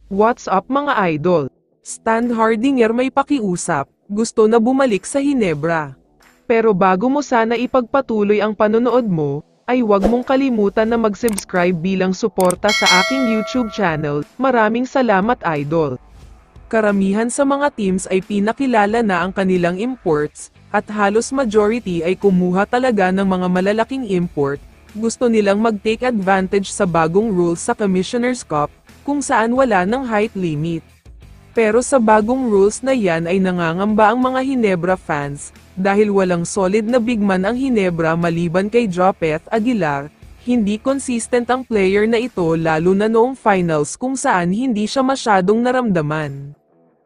What's up mga idol? Stan Hardinger may pakiusap, gusto na bumalik sa Hinebra. Pero bago mo sana ipagpatuloy ang panonood mo, ay huwag mong kalimutan na mag-subscribe bilang suporta sa aking YouTube channel. Maraming salamat idol. Karamihan sa mga teams ay pinakilala na ang kanilang imports, at halos majority ay kumuha talaga ng mga malalaking import. Gusto nilang mag-take advantage sa bagong rules sa Commissioner's Cup, kung saan wala ng height limit. Pero sa bagong rules na yan ay nangangamba ang mga Hinebra fans, dahil walang solid na big man ang Hinebra maliban kay Jopeth Aguilar. Hindi consistent ang player na ito lalo na noong finals kung saan hindi siya masyadong naramdaman.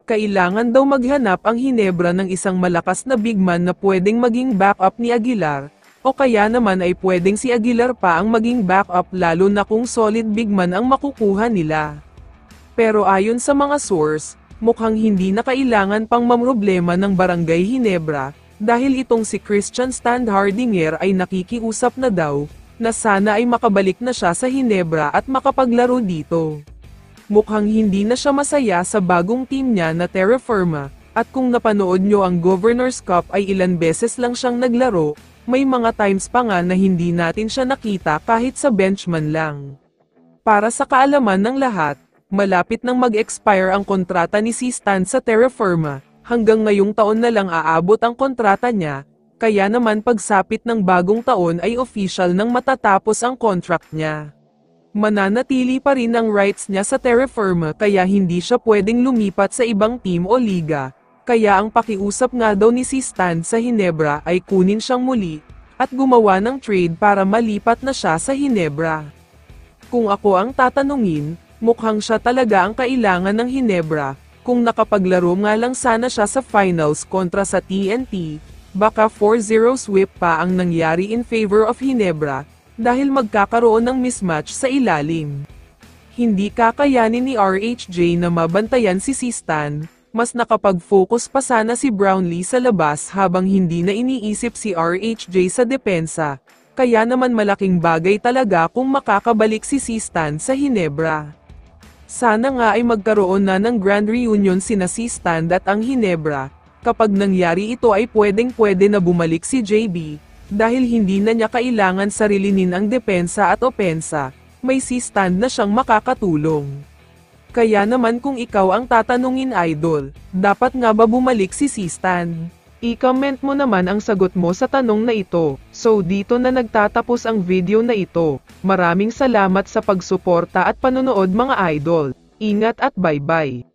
Kailangan daw maghanap ang Hinebra ng isang malakas na big man na pwedeng maging backup ni Aguilar, o kaya naman ay pwedeng si Aguilar pa ang maging backup lalo na kung solid big man ang makukuha nila. Pero ayon sa mga source, mukhang hindi na kailangan pang mamroblema ng Barangay Hinebra, dahil itong si Christian Stan Hardinger ay nakikiusap na daw, na sana ay makabalik na siya sa Hinebra at makapaglaro dito. Mukhang hindi na siya masaya sa bagong team niya na Terra Firma, at kung napanood nyo ang Governor's Cup ay ilan beses lang siyang naglaro, may mga times pa nga na hindi natin siya nakita kahit sa bench man lang. Para sa kaalaman ng lahat, malapit nang mag-expire ang kontrata ni si Stan sa Terra Firma, hanggang ngayong taon na lang aabot ang kontrata niya, kaya naman pagsapit ng bagong taon ay official nang matatapos ang contract niya. Mananatili pa rin ang rights niya sa Terra Firma kaya hindi siya pwedeng lumipat sa ibang team o liga. Kaya ang pakiusap nga daw ni si Stan sa Hinebra ay kunin siyang muli, at gumawa ng trade para malipat na siya sa Hinebra. Kung ako ang tatanungin, mukhang siya talaga ang kailangan ng Hinebra, kung nakapaglaro nga lang sana siya sa finals kontra sa TNT, baka 4-0 sweep pa ang nangyari in favor of Hinebra, dahil magkakaroon ng mismatch sa ilalim. Hindi kakayanin ni RHJ na mabantayan si Stan. Mas nakapag-focus pa sana si Brownlee sa labas habang hindi na iniisip si RHJ sa depensa, kaya naman malaking bagay talaga kung makakabalik si Stan sa Hinebra. Sana nga ay magkaroon na ng grand reunion sina Stan at ang Hinebra, kapag nangyari ito ay pwedeng-pwede na bumalik si JB, dahil hindi na niya kailangan sarilinin ang depensa at opensa, may Stan na siyang makakatulong. Kaya naman kung ikaw ang tatanungin idol, dapat nga ba bumalik si Stan? I-comment mo naman ang sagot mo sa tanong na ito. So dito na nagtatapos ang video na ito. Maraming salamat sa pagsuporta at panonood mga idol. Ingat at bye-bye.